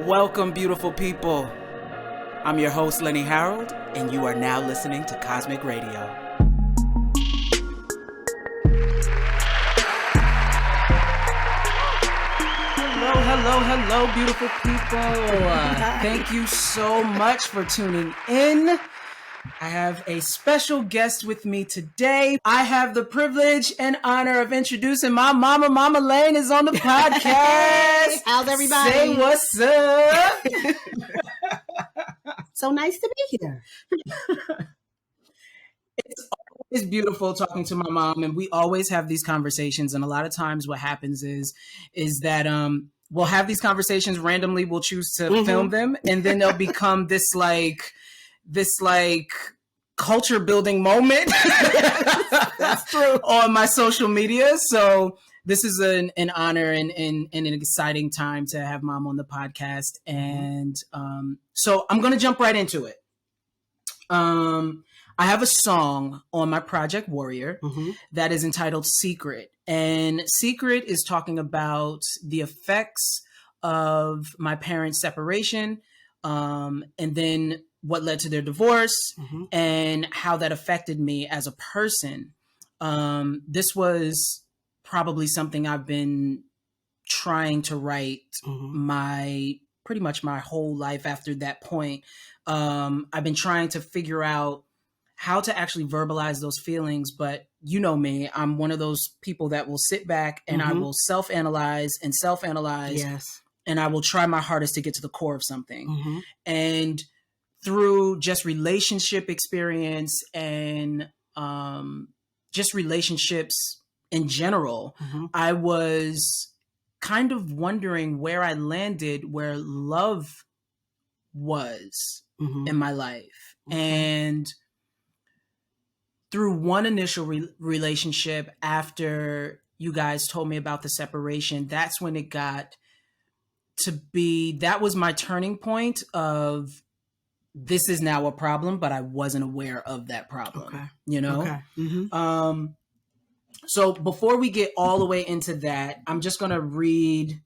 Welcome, beautiful people. I'm your host, Lenny Harold, and you are now listening to Cosmic Radio. Hello, beautiful people. Thank you so much for tuning in. I have a special guest with me today. I have the privilege and honor of introducing my mama. Mama Lane is on the podcast. Hey, how's everybody? Say what's up. So nice to be here. It's beautiful talking to my mom, and we always have these conversations. And a lot of times what happens is that we'll have these conversations randomly. We'll choose to film them, and then they'll become this culture building moment. That's true. On my social media. So this is an honor and an exciting time to have mom on the podcast. And so I'm going to jump right into it. I have a song on my Project Warrior that is entitled Secret. And Secret is talking about the effects of my parents' separation, and then what led to their divorce, and how that affected me as a person. This was probably something I've been trying to write pretty much my whole life after that point. I've been trying to figure out how to actually verbalize those feelings, but you know me, I'm one of those people that will sit back and I will self-analyze, Yes. and I will try my hardest to get to the core of something. And through just relationship experience and just relationships in general, I was kind of wondering where I landed, where love was in my life. And through one initial relationship, after you guys told me about the separation, that's when it got to be, that was my turning point of, this is now a problem, but I wasn't aware of that problem, you know? So before we get all the way into that, I'm just going to read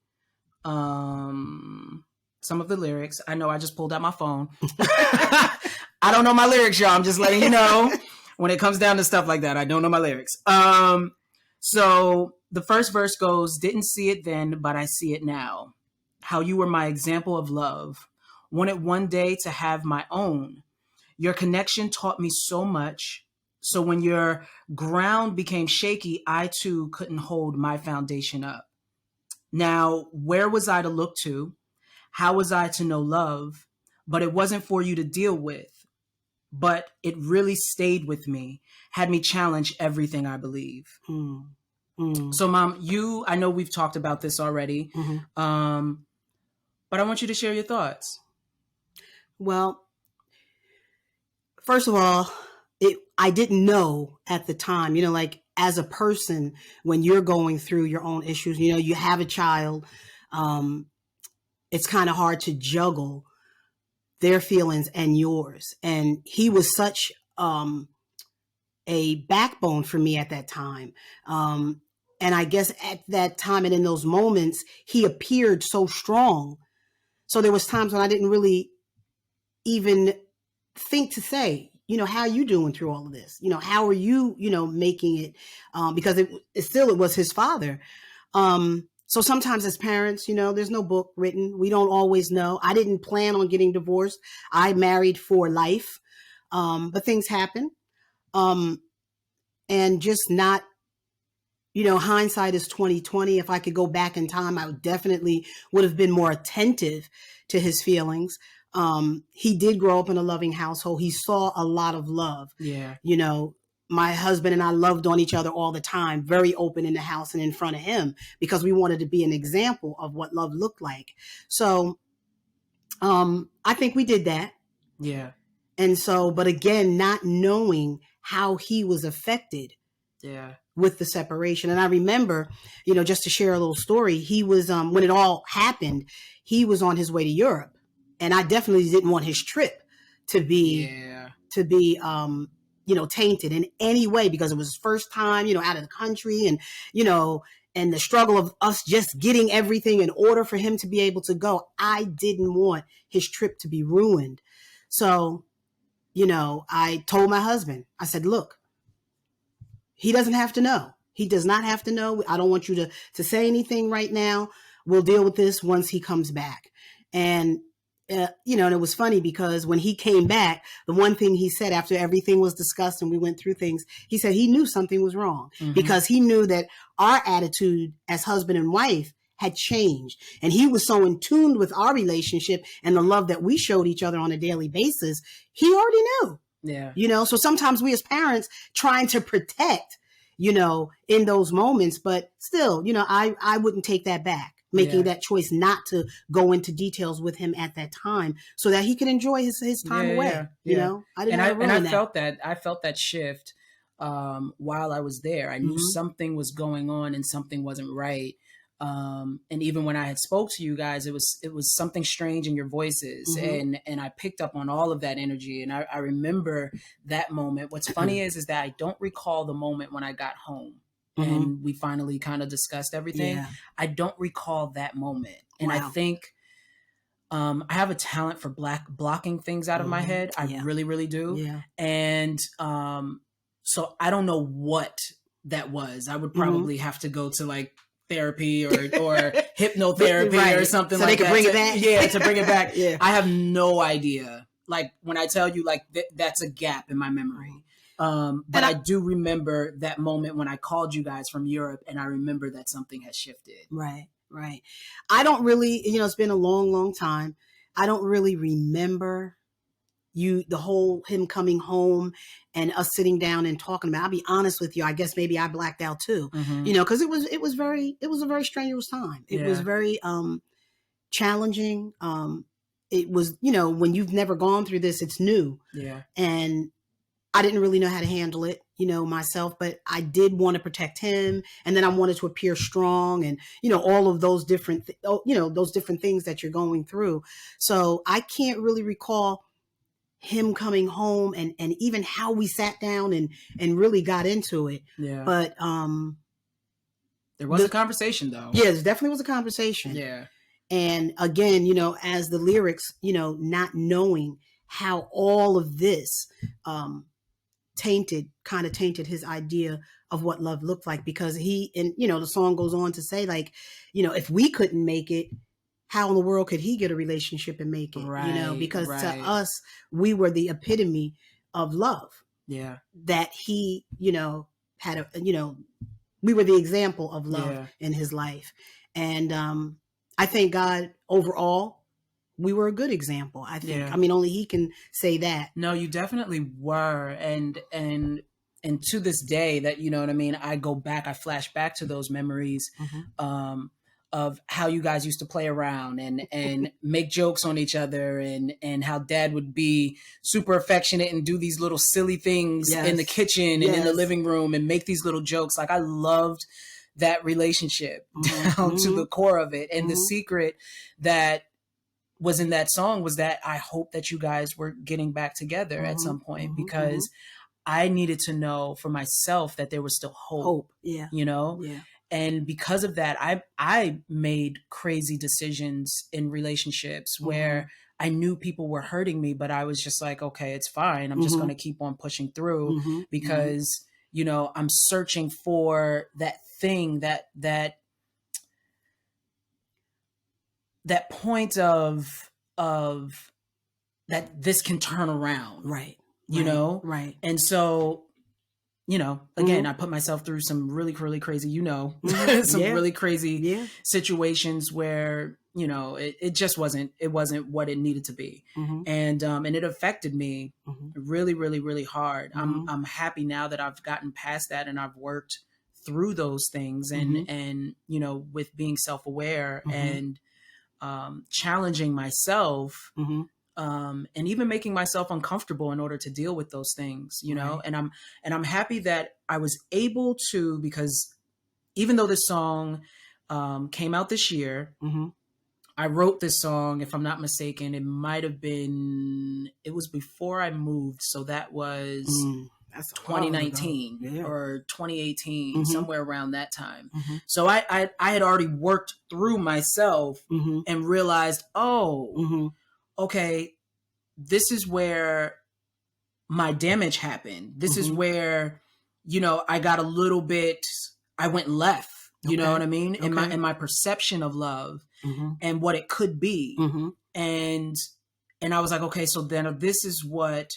some of the lyrics. I know I just pulled out my phone. I don't know my lyrics, y'all. I'm just letting you know. When it comes down to stuff like that, I don't know my lyrics. So the first verse goes, didn't see it then, but I see it now. How you were my example of love. Wanted one day to have my own. Your connection taught me so much. So when your ground became shaky, I too couldn't hold my foundation up. Now, where was I to look to? How was I to know love? But it wasn't for you to deal with. But it really stayed with me, had me challenge everything I believe. So Mom, I know we've talked about this already, but I want you to share your thoughts. Well, first of all, I didn't know at the time, like as a person, when you're going through your own issues, you have a child, it's kind of hard to juggle their feelings and yours. And he was such a backbone for me at that time. And I guess at that time and in those moments, he appeared so strong. So there was times when I didn't really even think to say, how are you doing through all of this? How are you, making it? Because it was his father. So sometimes as parents, there's no book written. We don't always know. I didn't plan on getting divorced. I married for life. But things happen. And just not, hindsight is 20/20. If I could go back in time, I definitely would have been more attentive to his feelings. He did grow up in a loving household. He saw a lot of love. Yeah. My husband and I loved on each other all the time, very open in the house and in front of him, because we wanted to be an example of what love looked like. So I think we did that. Yeah. And so, but again, not knowing how he was affected with the separation. And I remember, just to share a little story, he was, when it all happened, he was on his way to Europe. And I definitely didn't want his trip to be tainted in any way, because it was his first time, out of the country, and, and the struggle of us just getting everything in order for him to be able to go. I didn't want his trip to be ruined. So, I told my husband, I said, look, he doesn't have to know. He does not have to know. I don't want you to say anything right now. We'll deal with this once he comes back. And, and it was funny because when he came back, the one thing he said after everything was discussed and we went through things, he said he knew something was wrong because he knew that our attitude as husband and wife had changed. And he was so in tune with our relationship and the love that we showed each other on a daily basis. He already knew. Yeah. So sometimes we as parents trying to protect, in those moments, but still, I wouldn't take that back. Making that choice not to go into details with him at that time so that he could enjoy his time away. I didn't I felt that. I felt that shift while I was there. I knew something was going on and something wasn't right. And even when I had spoke to you guys, it was something strange in your voices, and I picked up on all of that energy. And I remember that moment. What's funny is that I don't recall the moment when I got home. And we finally kind of discussed everything. Yeah. I don't recall that moment. And I Wow. think I have a talent for blocking things out of my head. I really, really do. Yeah. And so I don't know what that was. I would probably have to go to like therapy or hypnotherapy or something so like that. So they could bring it back? Yeah, to bring it back. Yeah. I have no idea. Like when I tell you like that's a gap in my memory. But I do remember that moment when I called you guys from Europe, and I remember that something has shifted. Right. I don't really, it's been a long, long time. I don't really remember the whole him coming home and us sitting down and talking about. I'll be honest with you. I guess maybe I blacked out too, because it was a very strenuous time. It was very challenging. It was, when you've never gone through this, it's new. Yeah. And I didn't really know how to handle it, myself, but I did want to protect him. And then I wanted to appear strong and, all of those different, those different things that you're going through. So I can't really recall him coming home and even how we sat down and really got into it. Yeah. But, there was a conversation though. Yeah, there definitely was a conversation. Yeah. And again, as the lyrics, not knowing how all of this, kind of tainted his idea of what love looked like, because the song goes on to say like, if we couldn't make it, how in the world could he get a relationship and make it? Right, because right. to us, we were the epitome of love. Yeah. That he, had we were the example of love in his life. And I thank God overall, we were a good example, I think. Yeah. I mean, only he can say that. No, you definitely were. And to this day that, you know what I mean? I go back, I flash back to those memories of how you guys used to play around and make jokes on each other and how dad would be super affectionate and do these little silly things in the kitchen and in the living room and make these little jokes. Like I loved that relationship down to the core of it. And the secret that was in that song was that I hope that you guys were getting back together at some point, because I needed to know for myself that there was still hope. Yeah. Yeah. And because of that, I made crazy decisions in relationships where I knew people were hurting me, but I was just like, okay, it's fine. I'm just going to keep on pushing through because, I'm searching for that thing, that point of that this can turn around. Right. You know? Right. And so, again, I put myself through some really, really crazy, some really crazy situations where, it just wasn't what it needed to be. And it affected me really, really, really hard. I'm happy now that I've gotten past that and I've worked through those things and, with being self-aware and, challenging myself, and even making myself uncomfortable in order to deal with those things, and I'm happy that I was able to, because even though this song, came out this year, I wrote this song, if I'm not mistaken, it was before I moved. So that was That's a while ago. 2019 Yeah. or 2018, Mhm. somewhere around that time. Mhm. So I had already worked through myself Mhm. and realized, oh, Mhm. okay, this is where my damage happened. This is Mhm. where, I got a little bit, I went left, you know Okay. what I mean? In Okay. my perception of love Mhm. and what it could be. Mhm. And I was like, okay, so then this is what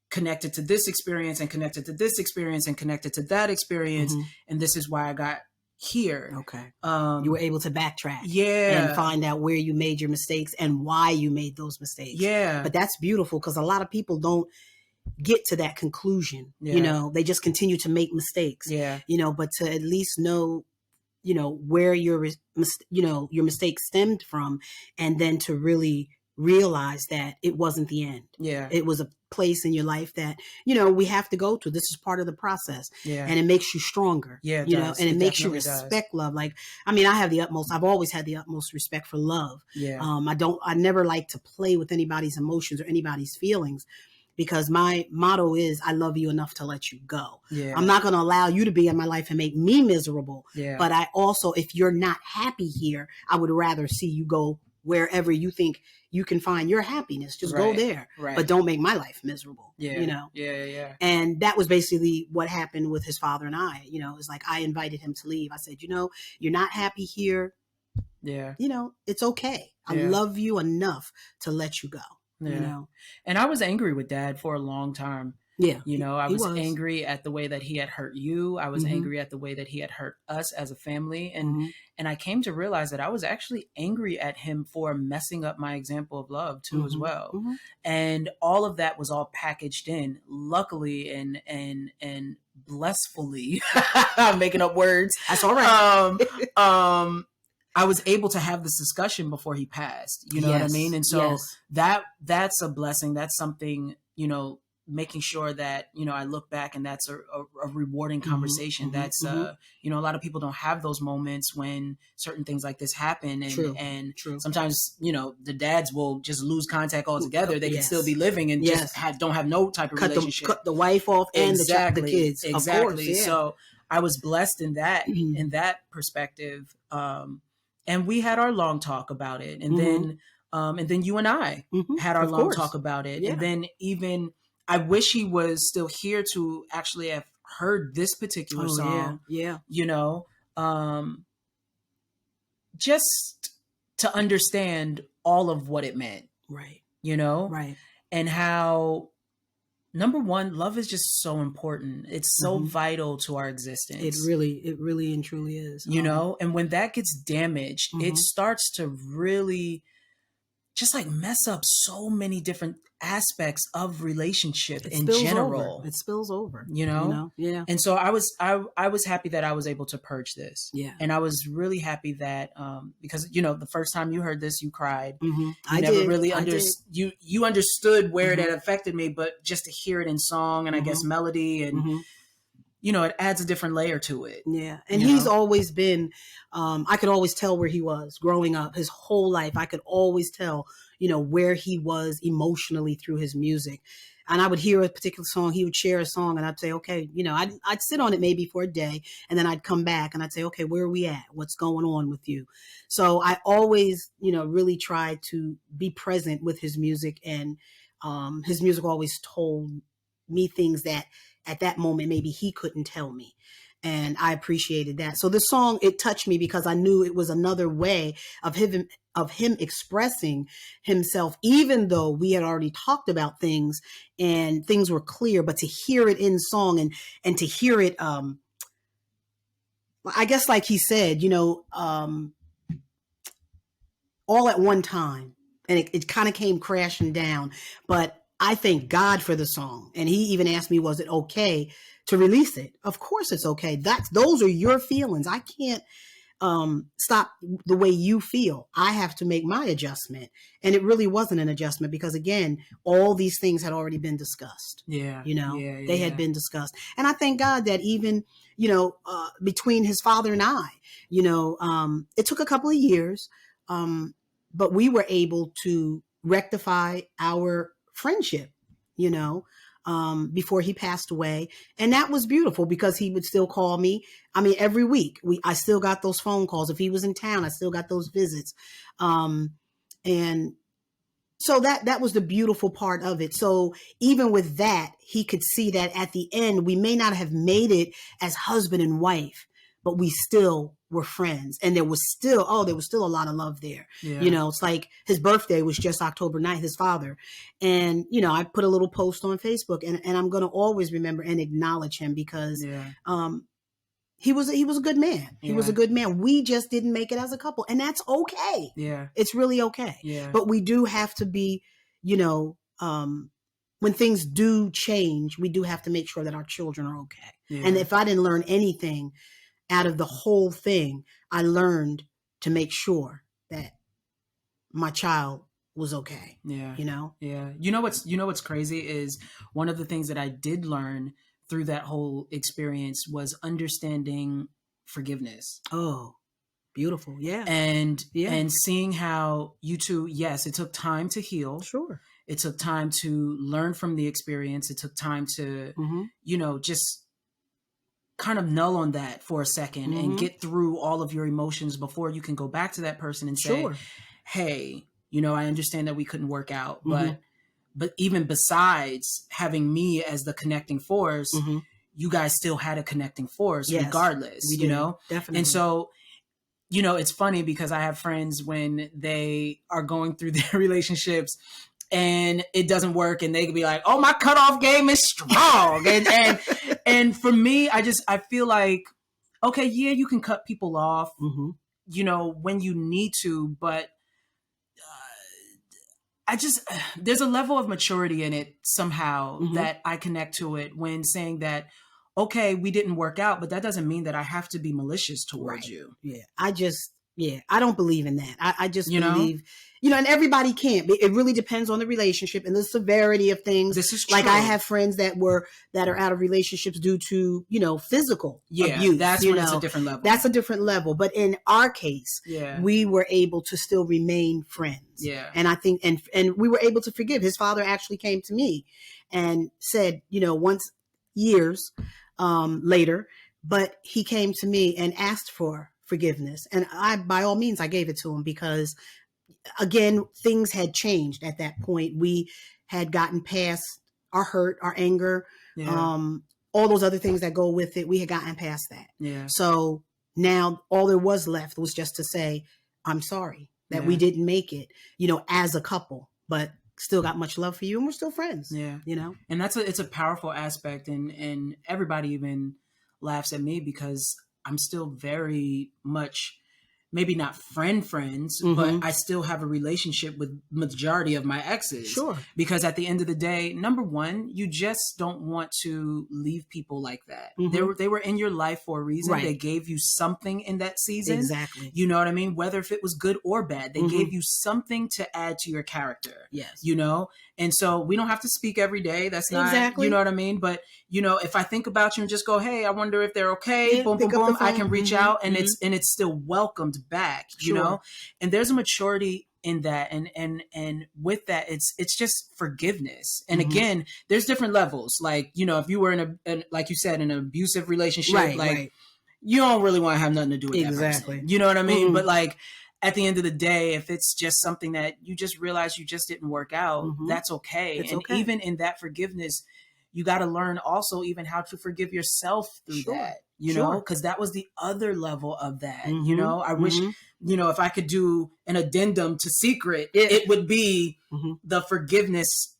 connected to this experience and connected to this experience and connected to that experience. Mhm. And this is why I got here. Okay. You were able to backtrack and Yeah. find out where you made your mistakes and why you made those mistakes. Yeah. But that's beautiful because a lot of people don't get to that conclusion. Yeah. They just continue to make mistakes. Yeah. But to at least know, where your mistake stemmed from, and then to really realize that it wasn't the end. Yeah. It was a place in your life that, we have to go to. This is part of the process. Yeah. And it makes you stronger. Yeah, it does. And it makes you definitely does. respect love. Like, I've always had the utmost respect for love. Yeah. I never like to play with anybody's emotions or anybody's feelings, because my motto is, I love you enough to let you go. Yeah. I'm not going to allow you to be in my life and make me miserable. Yeah. But I also, if you're not happy here, I would rather see you go wherever you think you can find your happiness. Just go there. Right. But don't make my life miserable. Yeah. Yeah. And that was basically what happened with his father and I. It's like I invited him to leave. I said, you're not happy here. Yeah. It's okay. I love you enough to let you go. Yeah. And I was angry with Dad for a long time. Yeah. I was angry at the way that he had hurt you. I was Mhm. angry at the way that he had hurt us as a family. And Mhm. and I came to realize that I was actually angry at him for messing up my example of love too, as Mhm. well. Mhm. And all of that was all packaged in, luckily and blissfully. I'm making up words. That's all right. I was able to have this discussion before he passed. You know what I mean? And so that's a blessing. That's something, making sure that, I look back and that's a rewarding conversation. Mhm. That's, a lot of people don't have those moments when certain things like this happen. And True. sometimes, the dads will just lose contact altogether. They can Yes. still be living and just don't have no type of relationship. Cut the wife off and the kids. Exactly. Of course, yeah. So I was blessed in that, in that perspective. And we had our long talk about it. And then you and I had our long talk about it. Yeah. And then even I wish he was still here to actually have heard this particular song. Yeah. Just to understand all of what it meant. Right. Right. And how, number one, love is just so important. It's so vital to our existence. It really and truly is. And when that gets damaged, it starts to really just like mess up so many different aspects of relationship in general. It spills over. Yeah. And so I was happy that I was able to purge this. Yeah. And I was really happy that because the first time you heard this, you cried. Mm-hmm. You understood where it had affected me, but just to hear it in song and I guess melody and it adds a different layer to it. Yeah. And he's always been, I could always tell where he was growing up his whole life. I could always tell, where he was emotionally through his music. And I would hear a particular song, he would share a song and I'd say, okay, I'd sit on it maybe for a day and then I'd come back and I'd say, okay, where are we at? What's going on with you? So I always, really tried to be present with his music, and his music always told me things that at that moment maybe he couldn't tell me, and I appreciated that. So the song, it touched me because I knew it was another way of him expressing himself, even though we had already talked about things and things were clear, but to hear it in song and to hear it I guess like he said, all at one time, and it kind of came crashing down. But I thank God for the song. And he even asked me, was it okay to release it? Of course it's okay. Those are your feelings. I can't stop the way you feel. I have to make my adjustment. And it really wasn't an adjustment because, again, all these things had already been discussed. Yeah. They had been discussed. And I thank God that even, between his father and I, it took a couple of years, but we were able to rectify our friendship, before he passed away. And that was beautiful because he would still call me. I mean, every week I still got those phone calls. If he was in town, I still got those visits. And so that was the beautiful part of it. So even with that, he could see that at the end, we may not have made it as husband and wife, but we still were friends. And there was still a lot of love there. Yeah. You know, it's like his birthday was just October 9th, his father. And, you know, I put a little post on Facebook, and I'm going to always remember and acknowledge him because he was a good man. He was a good man. We just didn't make it as a couple, and that's okay. Yeah. It's really okay. Yeah. But we do have to be, you know, when things do change, we do have to make sure that our children are okay. Yeah. And if I didn't learn anything out of the whole thing, I learned to make sure that my child was okay. Yeah. You know? Yeah. You know what's crazy is one of the things that I did learn through that whole experience was understanding forgiveness. Oh, beautiful. Yeah. And seeing how you two, yes, it took time to heal. Sure. It took time to learn from the experience. It took time to, you know, just kind of null on that for a second and get through all of your emotions before you can go back to that person and say, hey, you know, I understand that we couldn't work out, but even besides having me as the connecting force, you guys still had a connecting force regardless, you know? Definitely. And so, you know, it's funny because I have friends when they are going through their relationships and it doesn't work and they can be like, oh, my cutoff game is strong. and for me, I feel like, okay, yeah, you can cut people off, you know, when you need to, but there's a level of maturity in it somehow that I connect to it when saying that, okay, we didn't work out, but that doesn't mean that I have to be malicious towards you. Yeah. I don't believe in that. I just believe, you know, and everybody can't. It really depends on the relationship and the severity of things. This is true. Like I have friends that are out of relationships due to, you know, physical abuse. That's when it's a different level. That's a different level. But in our case, we were able to still remain friends. Yeah. And I think, and we were able to forgive. His father actually came to me and said, you know, once years later, but he came to me and asked for forgiveness. And I, by all means, I gave it to him because, again, things had changed at that point. We had gotten past our hurt, our anger, all those other things that go with it. We had gotten past that. Yeah. So now all there was left was just to say, I'm sorry that we didn't make it, you know, as a couple, but still got much love for you and we're still friends. Yeah. You know? And it's a powerful aspect, and everybody even laughs at me because I'm still very much, maybe not friends, but I still have a relationship with majority of my exes. Sure. Because at the end of the day, number one, you just don't want to leave people like that. They were in your life for a reason. Right. They gave you something in that season. Exactly. You know what I mean? Whether if it was good or bad, they gave you something to add to your character. Yes. You know? And so we don't have to speak every day. That's not, exactly. You know what I mean? But, you know, if I think about you and just go, hey, I wonder if they're okay, boom, boom, boom, I can reach out and it's still welcomed back, you know? And there's a maturity in that. And with that, it's just forgiveness. And again, there's different levels. Like, you know, if you were in like you said, in an abusive relationship, you don't really want to have nothing to do with that person. You know what I mean? But like, at the end of the day, if it's just something that you just realize you just didn't work out, that's okay. And even in that forgiveness, you got to learn also even how to forgive yourself through that, you know, because that was the other level of that. You know, I wish, you know, if I could do an addendum to Secret, it would be the forgiveness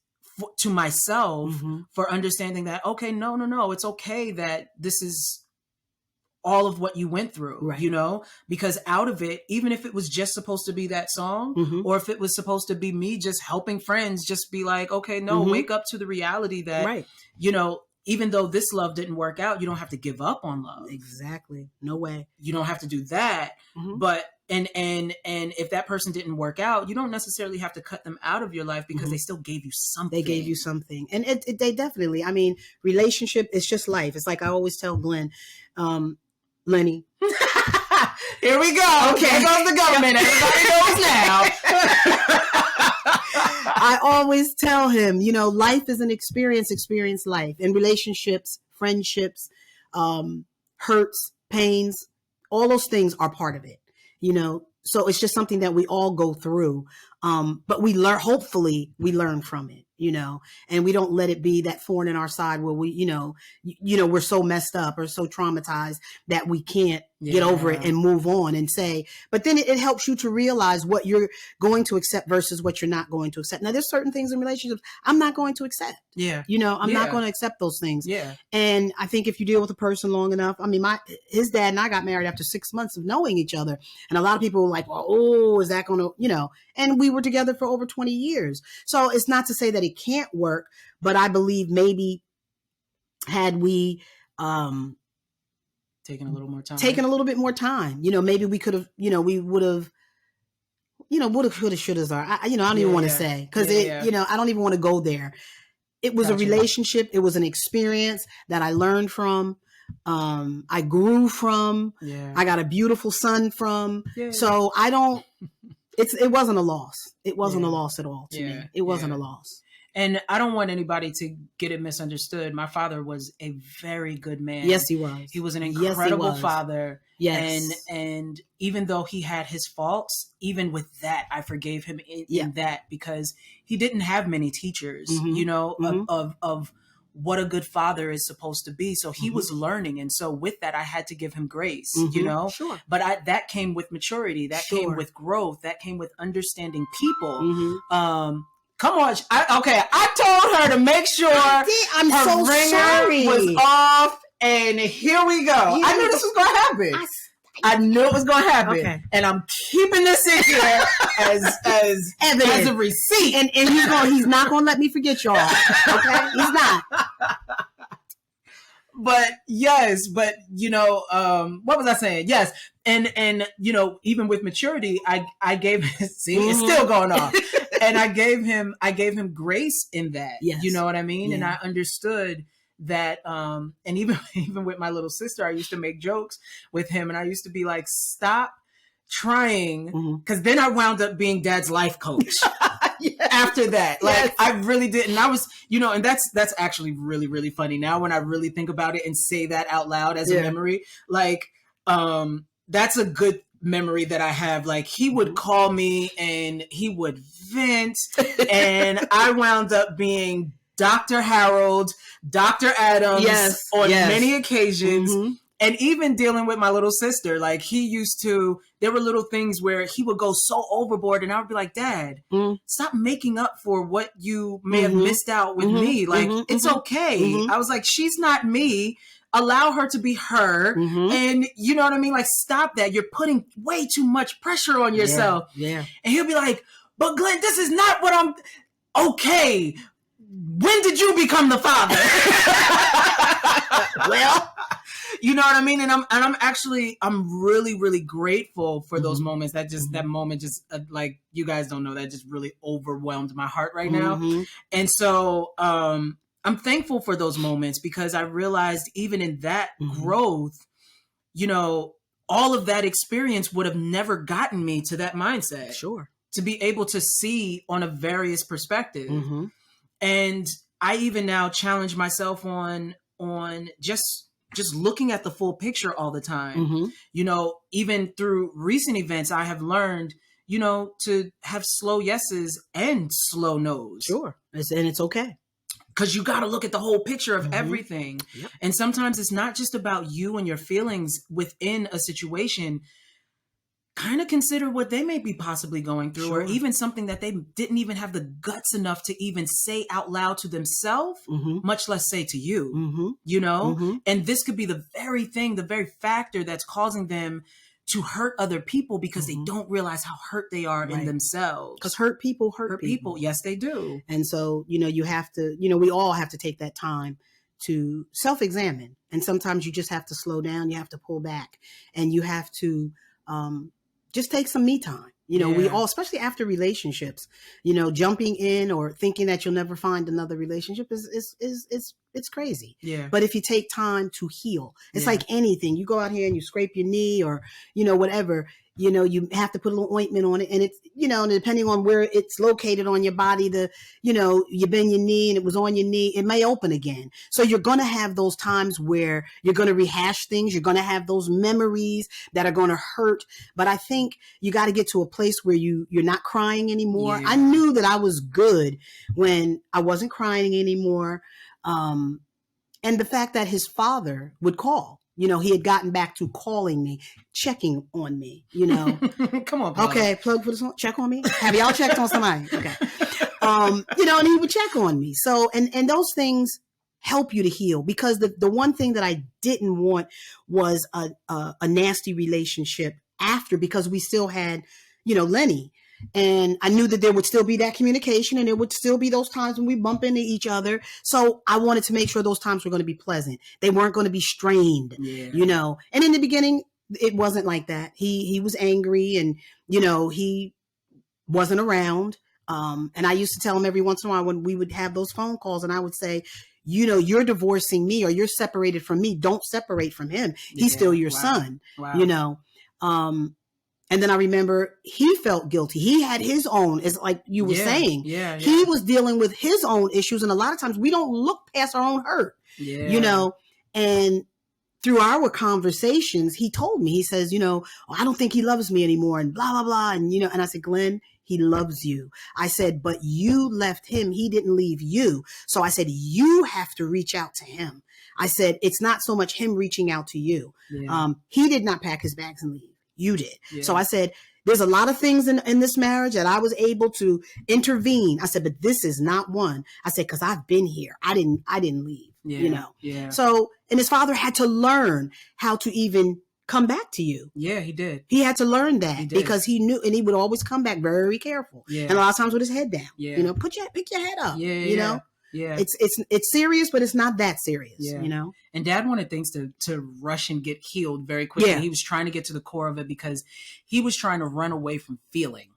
to myself for understanding that, okay, no, it's okay that this is all of what you went through, you know, because out of it, even if it was just supposed to be that song or if it was supposed to be me just helping friends, just be like, okay, no, wake up to the reality that, you know, even though this love didn't work out, you don't have to give up on love. Exactly. No way. You don't have to do that. But, and if that person didn't work out, you don't necessarily have to cut them out of your life because they still gave you something. They gave you something. And they definitely, I mean, relationship is just life. It's like I always tell Glenn, Lenny. Here we go. Okay. Here goes the government. Everybody knows now. I always tell him, life is an experience life, and relationships, friendships, hurts, pains, all those things are part of it, so it's just something that we all go through. But hopefully we learn from it, and we don't let it be that thorn in our side where we, we're so messed up or so traumatized that we can't get over it and move on and say, but then it helps you to realize what you're going to accept versus what you're not going to accept. Now, there's certain things in relationships I'm not going to accept. Yeah. I'm not going to accept those things. Yeah. And I think if you deal with a person long enough, I mean, his dad and I got married after 6 months of knowing each other. And a lot of people were like, well, is that going to, and we were together for over 20 years. So it's not to say that it can't work, but I believe maybe had we, taking a little more time. Taking a little bit more time. Maybe we could have, we would have, woulda, coulda, shouldas are. I don't even want to say, because I don't even want to go there. It was a relationship. It was an experience that I learned from. I grew from. Yeah. I got a beautiful son from. Yeah. So it wasn't a loss. It wasn't a loss at all to me. It wasn't a loss. And I don't want anybody to get it misunderstood. My father was a very good man. Yes, he was. He was an incredible father. Yes. And even though he had his faults, even with that, I forgave him in that, because he didn't have many teachers, of what a good father is supposed to be. So he was learning. And so with that, I had to give him grace, Sure. But that came with maturity. That came with growth. That came with understanding people. Come on. I told her to make sure I'm her so ringer sorry. was off, and here we go. I knew this was going to happen. I knew it was going to happen. Okay. And I'm keeping this in here as evidence, as a receipt. And he's not going to let me forget y'all. Okay? He's not. But yes, what was I saying? Yes. And even with maturity, I gave see, it's still going on. And I gave him grace in that. Yes. You know what I mean? Yeah. And I understood that and even with my little sister, I used to make jokes with him, and I used to be like, stop trying, because then I wound up being dad's life coach. After that, I really did. And I was, and that's actually really, really funny now when I really think about it and say that out loud as a memory. That's a good memory that I have. Like, he would call me and he would vent, and I wound up being Dr. Harold, Dr. Adams on many occasions. And even dealing with my little sister, like, there were little things where he would go so overboard, and I would be like, Dad, stop making up for what you may have missed out with me. Like, it's okay. I was like, she's not me. Allow her to be her. And you know what I mean? Like, stop that. You're putting way too much pressure on yourself. Yeah. And he'll be like, but Glenn, this is not what okay. When did you become the father? Well, you know what I mean? And I'm really, really grateful for those moments. That moment just like, you guys don't know, that just really overwhelmed my heart right now. And so, I'm thankful for those moments, because I realized even in that growth, all of that experience would have never gotten me to that mindset. Sure. To be able to see on a various perspective. And I even now challenge myself on just looking at the full picture all the time. Even through recent events, I have learned, to have slow yeses and slow nos. Sure. And it's okay. Because you got to look at the whole picture of everything. Yep. And sometimes it's not just about you and your feelings within a situation. Kind of consider what they may be possibly going through, or even something that they didn't even have the guts enough to even say out loud to themselves, much less say to you, And this could be the very thing, the very factor that's causing them to hurt other people, because they don't realize how hurt they are in themselves. Because hurt people hurt people. Yes, they do. And so, you have to, we all have to take that time to self-examine. And sometimes you just have to slow down. You have to pull back, and you have to just take some me time. We all, especially after relationships, jumping in or thinking that you'll never find another relationship it's crazy. Yeah. But if you take time to heal, it's like anything. You go out here and you scrape your knee or, whatever. you have to put a little ointment on it, and it's, depending on where it's located on your body, you bend your knee and it was on your knee, it may open again. So you're going to have those times where you're going to rehash things. You're going to have those memories that are going to hurt. But I think you got to get to a place where you're not crying anymore. Yeah. I knew that I was good when I wasn't crying anymore. And the fact that his father would call. He had gotten back to calling me, checking on me, Come on, Plug. Okay, Plug, put this on. Check on me. Have y'all checked on somebody? Okay. And he would check on me. So, and those things help you to heal, because the one thing that I didn't want was a nasty relationship after, because we still had, Lenny. And I knew that there would still be that communication, and there would still be those times when we bump into each other. So I wanted to make sure those times were going to be pleasant. They weren't going to be strained, And in the beginning, it wasn't like that. He was angry, and, he wasn't around. And I used to tell him every once in a while when we would have those phone calls, and I would say, you're divorcing me, or you're separated from me. Don't separate from him. He's still your son, And then I remember he felt guilty. He had his own, as like you were saying. Yeah. He was dealing with his own issues. And a lot of times we don't look past our own hurt, and through our conversations, he told me, he says, I don't think he loves me anymore, and blah, blah, blah. And, and I said, Glenn, he loves you. I said, but you left him. He didn't leave you. So I said, you have to reach out to him. I said, it's not so much him reaching out to you. Yeah. He did not pack his bags and leave. You did. Yeah. So I said, there's a lot of things in this marriage that I was able to intervene. I said, but this is not one. I said, because I've been here. I didn't leave, Yeah. So, and his father had to learn how to even come back to you. Yeah, he did. He had to learn that, because he knew, and he would always come back very careful. Yeah. And a lot of times with his head down. Yeah. Pick your head up. Yeah. Yeah. It's serious, but it's not that serious, And Dad wanted things to rush and get healed very quickly. Yeah. He was trying to get to the core of it, because he was trying to run away from feeling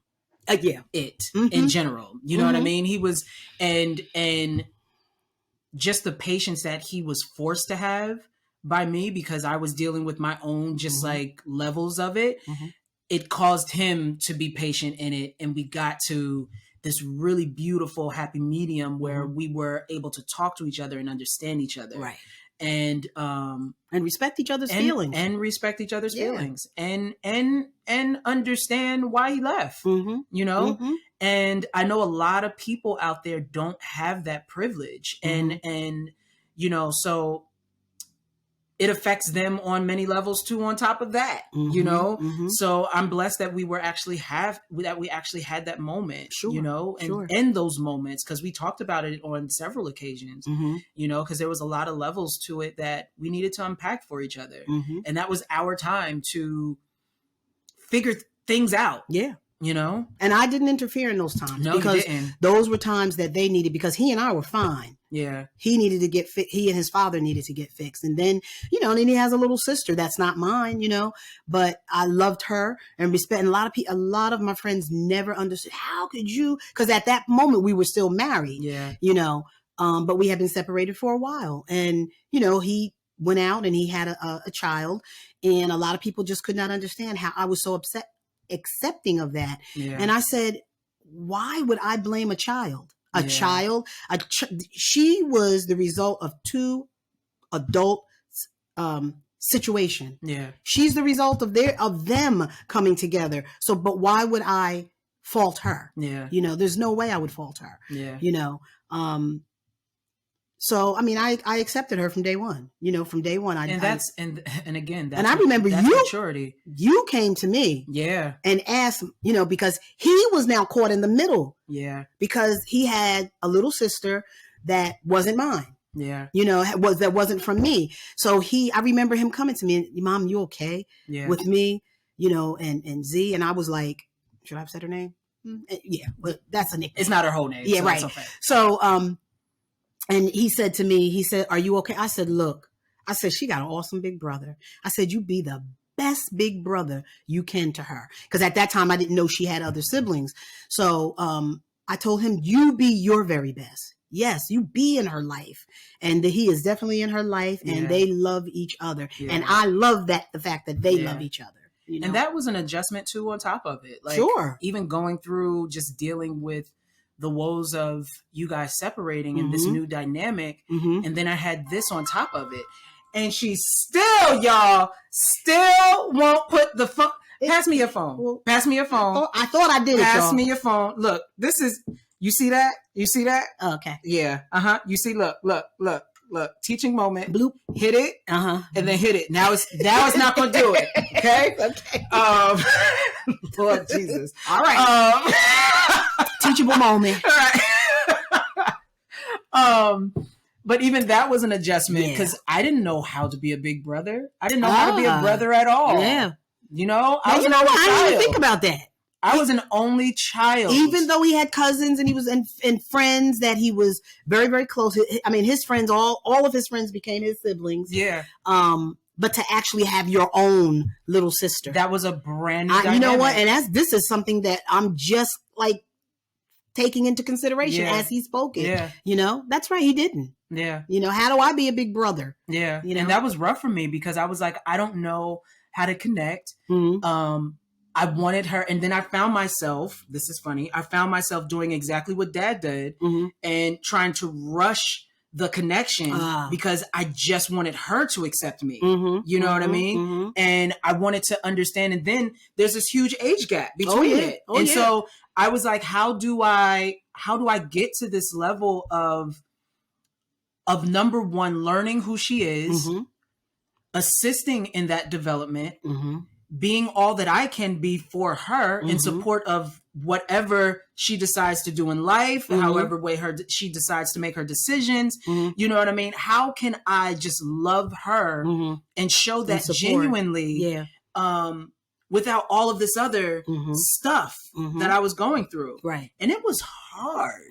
it in general. You know what I mean? He was, and just the patience that he was forced to have by me, because I was dealing with my own just like levels of it. It caused him to be patient in it. And we got to this really beautiful, happy medium where we were able to talk to each other and understand each other. Right. And respect each other's feelings. And respect each other's feelings. And understand why he left, And I know a lot of people out there don't have that privilege. And so it affects them on many levels too, on top of that, So I'm blessed that we actually had that moment, and in those moments, because we talked about it on several occasions, because there was a lot of levels to it that we needed to unpack for each other. And that was our time to figure things out. Yeah. And I didn't interfere in those times, because those were times that they needed, because he and I were fine. Yeah. He needed to get he and his father needed to get fixed. And then, and then he has a little sister that's not mine, but I loved her and respect. And a lot of my friends never understood, how could you? Because at that moment we were still married, but we had been separated for a while. And, he went out and he had a child, and a lot of people just could not understand how I was so accepting of that. Yeah. And I said, why would I blame a child? She was the result of two adult situation. Yeah. She's the result of them coming together. So, but why would I fault her? Yeah. There's no way I would fault her. Yeah. So, I mean, I accepted her from day one, from day one. And I remember that's maturity. You came to me and asked, because he was now caught in the middle. Yeah. Because he had a little sister that wasn't mine. Yeah. That wasn't from me. So I remember him coming to me, Mom, you okay with me? And Z. And I was like, should I have said her name? Yeah, but that's a nickname. It's not her whole name. Yeah, so right. Okay. So, and he said to me, are you okay? I said, look, she got an awesome big brother. I said, you be the best big brother you can to her. Because at that time, I didn't know she had other siblings. So I told him, you be your very best. Yes, you be in her life. And he is definitely in her life, and they love each other. Yeah. And I love the fact that they love each other. You know? And that was an adjustment too on top of it. Like, sure. even going through just dealing with the woes of you guys separating and this new dynamic. And then I had this on top of it. And she still, y'all, still won't put the phone. Pass me your phone. Well, Pass me your phone. I thought I did it, Pass y'all. me your phone. Look, this is, you see that? You see that? Oh, okay. Yeah. You see, look. Teaching moment. Bloop. Hit it. And then hit it. Now it's not going to do it. Okay? Okay. Lord Jesus. All right. Teachable moment. All right. But even that was an adjustment because I didn't know how to be a big brother. I didn't know how to be a brother at all. Yeah. You know, I didn't even think about that. I was an only child. Even though he had cousins and he was in friends that he was very, very close. I mean, his friends, all of his friends became his siblings. Yeah. But to actually have your own little sister. That was a brand new dynamic. You know what? And this is something that I'm just like taking into consideration as he spoke it. Yeah. You know, that's right. He didn't. Yeah. You know, how do I be a big brother? Yeah. You know? And that was rough for me because I was like, I don't know how to connect. I wanted her. And then I found myself, this is funny, I found myself doing exactly what Dad did and trying to rush the connection because I just wanted her to accept me. You know what I mean? And I wanted to understand. And then there's this huge age gap between it. So I was like, how do I get to this level of number one, learning who she is, assisting in that development, being all that I can be for her in support of whatever she decides to do in life, however way she decides to make her decisions. You know what I mean? How can I just love her and show that genuinely without all of this other stuff that I was going through? Right. And it was hard.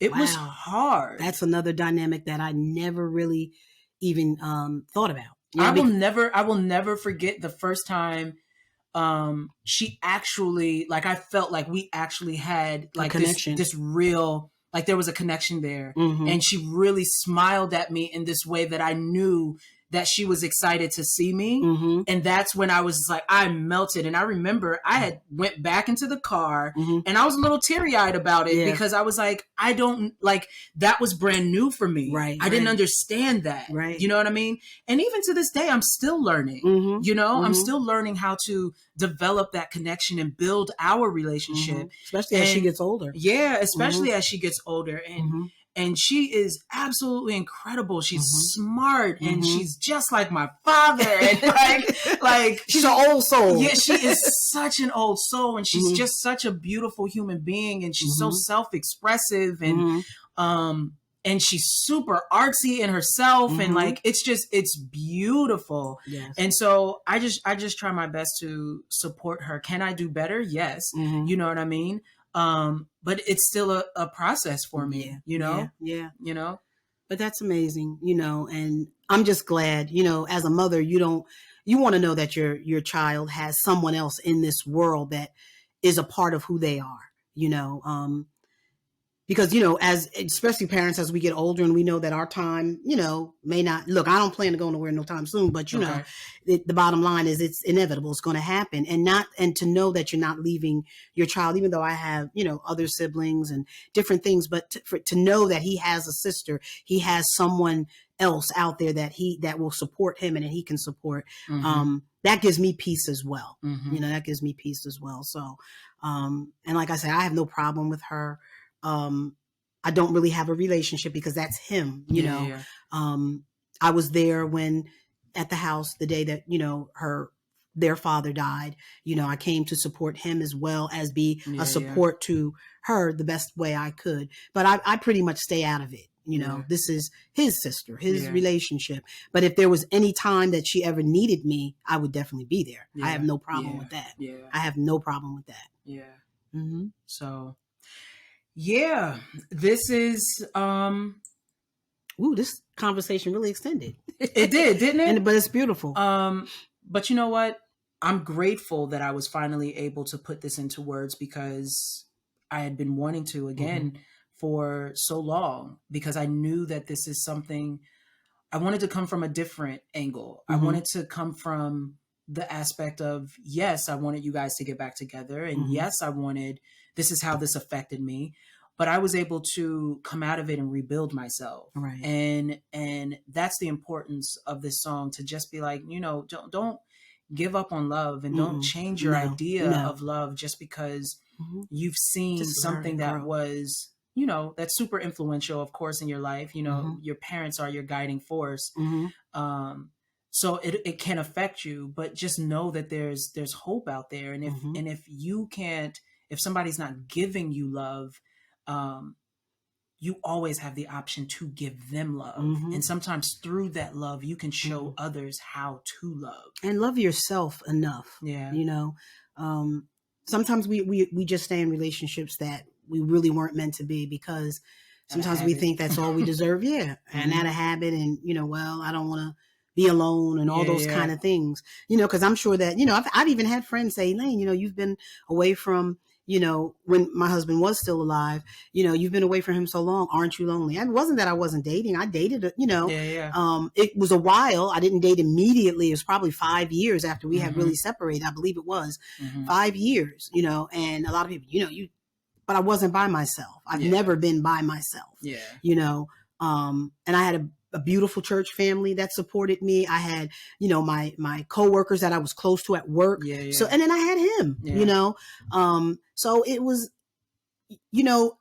It was hard. That's another dynamic that I never really even thought about. I will never forget the first time she actually, like, I felt like we actually had like this real, like there was a connection there. And she really smiled at me in this way that I knew that she was excited to see me. And that's when I was like, I melted. And I remember I had went back into the car and I was a little teary-eyed about it because I was like, I don't, like, that was brand new for me. I didn't understand that. You know what I mean? And even to this day, I'm still learning, you know, I'm still learning how to develop that connection and build our relationship. Especially as she gets older. Yeah, especially as she gets older. And she is absolutely incredible. She's smart and she's just like my father. And like she's an old soul. Yeah, she is such an old soul, and she's just such a beautiful human being. And she's so self-expressive, and she's super artsy in herself, and like it's beautiful. Yes. And so I just try my best to support her. Can I do better? Yes. You know what I mean? But it's still a process for me, you know? Yeah. You know? But that's amazing, you know, and I'm just glad, you know, as a mother, you want to know that your child has someone else in this world that is a part of who they are, you know, because, you know, especially parents, as we get older and we know that our time, you know, may not look, I don't plan to go nowhere no time soon, but you know, the bottom line is it's inevitable. It's going to happen, and to know that you're not leaving your child, even though I have, you know, other siblings and different things, but to know that he has a sister, he has someone else out there that will support him and that he can support. That gives me peace as well. You know, that gives me peace as well. So, and like I said, I have no problem with her. I don't really have a relationship because that's him, you know. I was there at the house the day that, you know, their father died. You know, I came to support him as well as be a support to her the best way I could. But I pretty much stay out of it. You know, this is his sister, his relationship. But if there was any time that she ever needed me, I would definitely be there. I have no problem with that. I have no problem with that. So, yeah, this is, ooh, this conversation really extended. It did, didn't it? But it's beautiful. But you know what? I'm grateful that I was finally able to put this into words because I had been wanting to again for so long, because I knew that this is something I wanted to come from a different angle. I wanted to come from the aspect of, yes, I wanted you guys to get back together. And yes, I wanted, this is how this affected me. But I was able to come out of it and rebuild myself. Right. And that's the importance of this song, to just be like, don't give up on love, and don't change your idea of love just because you've seen Just something that was, that's super influential, of course, in your life. Your parents are your guiding force. So it can affect you, but just know that there's hope out there. And if you can't, if somebody's not giving you love, you always have the option to give them love. And sometimes through that love, you can show others how to love. And love yourself enough. Yeah. Sometimes we just stay in relationships that we really weren't meant to be, because sometimes we think that's all we deserve. Yeah. And out of habit, and, well, I don't want to be alone, and all those kind of things, because I'm sure that, I've even had friends say, Lane, you've been away from, when my husband was still alive, you've been away from him so long. Aren't you lonely? It wasn't that I wasn't dating. I dated, it was a while. I didn't date immediately. It was probably 5 years after we had really separated. I believe it was 5 years, and a lot of people, but I wasn't by myself. I've never been by myself, and I had a beautiful church family that supported me. I had, my coworkers that I was close to at work. So, and then I had him, so it was,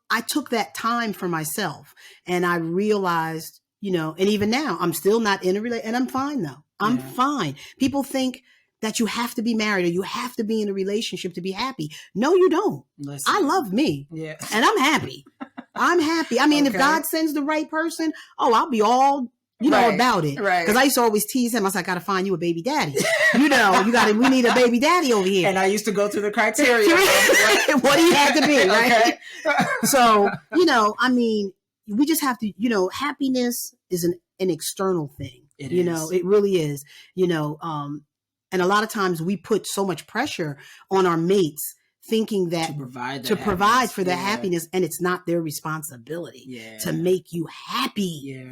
I took that time for myself, and I realized, and even now I'm still not in a relationship, and I'm fine though. I'm fine. People think that you have to be married or you have to be in a relationship to be happy. No, you don't. Listen. I love me. And I'm happy. I'm happy. I mean, if God sends the right person, I'll be all, about it. Right. Because I used to always tease him. I was like, I got to find you a baby daddy. We need a baby daddy over here. And I used to go through the criteria. What he had to be, right? So, we just have to, happiness is an external thing. It really is, and a lot of times we put so much pressure on our mates, thinking that to provide for the happiness, and it's not their responsibility to make you happy.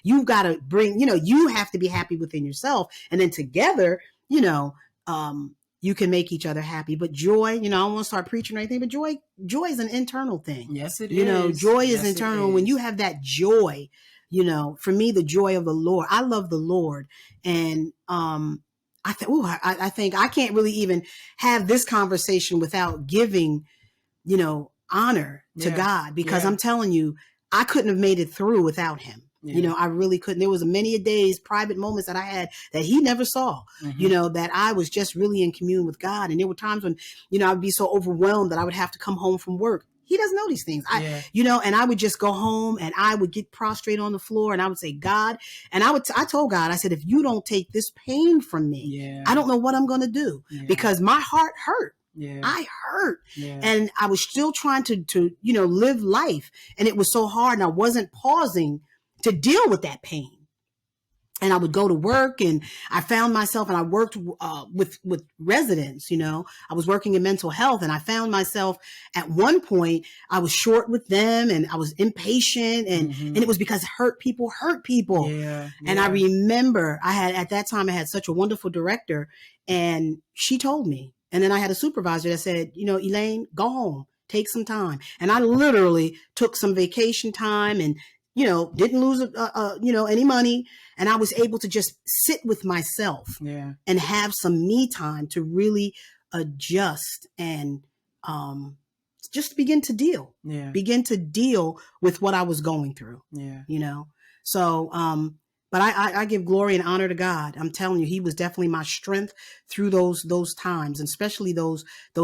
You've got to bring, you have to be happy within yourself, and then together, you can make each other happy. But joy, I don't want to start preaching or anything, but joy is an internal thing. Yes, it is. Joy is internal. When you have that joy, for me, the joy of the Lord, I love the Lord. And, I think I can't really even have this conversation without giving, honor to God, because I'm telling you, I couldn't have made it through without him. I really couldn't. There was many a days, private moments that I had that he never saw, that I was just really in commune with God. And there were times when, I'd be so overwhelmed that I would have to come home from work. He doesn't know these things. And I would just go home and I would get prostrate on the floor and I would say, God, and I told God, I said, if you don't take this pain from me, I don't know what I'm going to do, because my heart hurt. I hurt. And I was still trying to live life. And it was so hard. And I wasn't pausing to deal with that pain. And I would go to work, and I found myself, and I worked with residents, I was working in mental health, and I found myself at one point, I was short with them, and I was impatient, and it was because hurt people. And I remember at that time, I had such a wonderful director, and she told me, and then I had a supervisor that said, Elaine, go home, take some time. And I literally took some vacation time and didn't lose, any money. And I was able to just sit with myself and have some me time to really adjust and just begin to deal with what I was going through. So, but I give glory and honor to God. I'm telling you, he was definitely my strength through those times, and especially those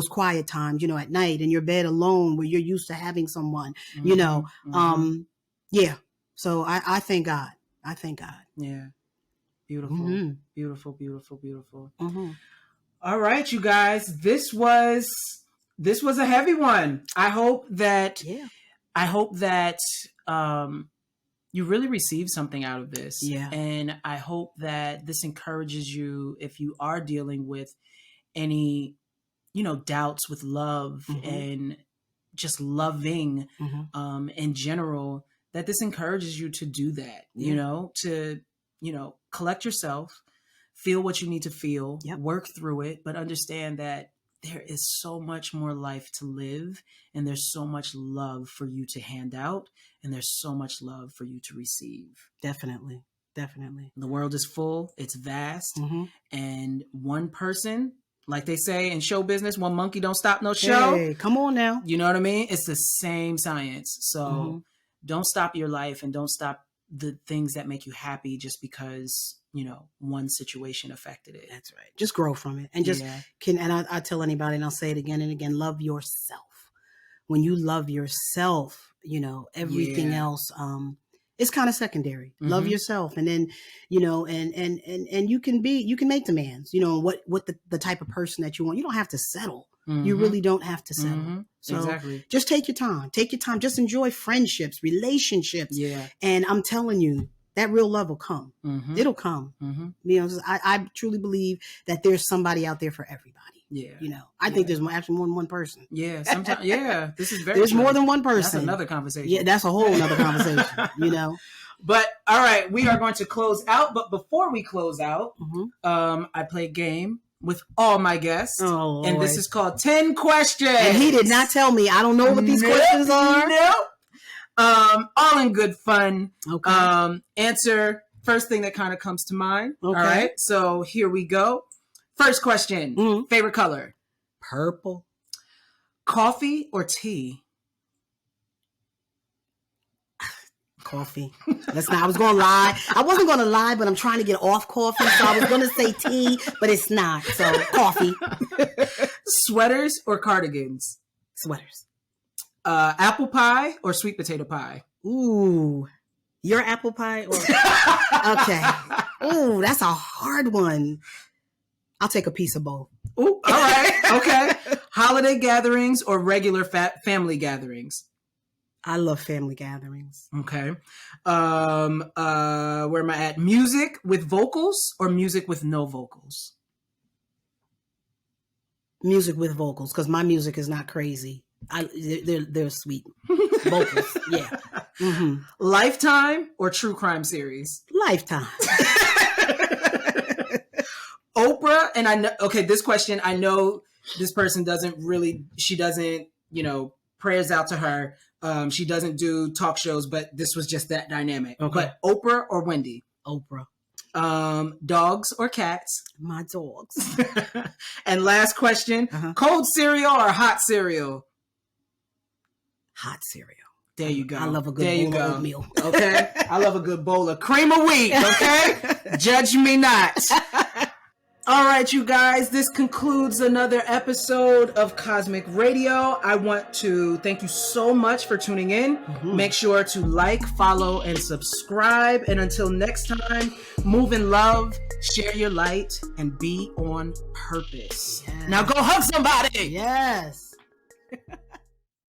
quiet times, at night in your bed alone where you're used to having someone, So I thank God. I thank God. Yeah. Beautiful. Beautiful, beautiful, beautiful. All right, you guys, this was a heavy one. I hope that you really receive something out of this. And I hope that this encourages you, if you are dealing with any, doubts with love and just loving in general, that this encourages you to do that, to collect yourself, feel what you need to feel, Yep. work through it, but understand that there is so much more life to live, and there's so much love for you to hand out, and there's so much love for you to receive. Definitely. The world is full, it's vast, Mm-hmm. and one person, like they say in show business, one monkey don't stop no show. Hey, come on now. You know what I mean? It's the same science. So Mm-hmm. don't stop your life, and don't stop the things that make you happy just because, one situation affected it. That's right. Just grow from it. And just Yeah. I tell anybody, and I'll say it again and again, love yourself. When you love yourself, everything Yeah. else, it's kind of secondary. Love Mhm. yourself. And then, and you can make demands, what the type of person that you want. You don't have to settle. You Mhm. really don't have to settle. Mhm. So Exactly. just take your time. Just enjoy friendships, relationships. Yeah. And I'm telling you, that real love will come. Mhm. It'll come. Mhm. I truly believe that there's somebody out there for everybody. Yeah. I think there's actually more than one person. Yeah. Sometimes. Yeah. This is very. There's true. more than one person. That's another conversation. Yeah, that's a whole other conversation. But all right, we are going to close out. But before we close out, Mhm. I play a game with all my guests, Oh, and this Lord. is called 10 Questions. And he did not tell me. I don't know what these questions are. Nope. All in good fun. Okay. Answer first thing that kind of comes to mind. Okay. All right. So here we go. First question. Mhm. Favorite color? Purple. Coffee or tea? Coffee. I was going to lie. I wasn't going to lie, but I'm trying to get off coffee. So I was going to say tea, but it's not. So coffee. Sweaters or cardigans? Sweaters. Apple pie or sweet potato pie? Ooh. Your apple pie? Okay. Ooh, that's a hard one. I'll take a piece of both. Ooh, all right. Okay. Holiday gatherings or regular family gatherings? I love family gatherings. Okay. Where am I at? Music with vocals or music with no vocals? Music with vocals, because my music is not crazy. They're sweet vocals. Yeah. Mm-hmm. Lifetime or true crime series? Lifetime. Oprah, and I know, okay, this question, I know this person she doesn't, prayers out to her. She doesn't do talk shows, but this was just that dynamic. Okay. But Oprah or Wendy? Oprah. Dogs or cats? My dogs. And last question, cold cereal or hot cereal? Hot cereal. There you go. I love a good bowl of oatmeal. Okay. I love a good bowl of cream of wheat. Okay. Judge me not. All right, you guys, this concludes another episode of Cosmic Radio. I want to thank you so much for tuning in. Mm-hmm. Make sure to like, follow, and subscribe. And until next time, move in love, share your light, and be on purpose. Yes. Now go hug somebody. Yes.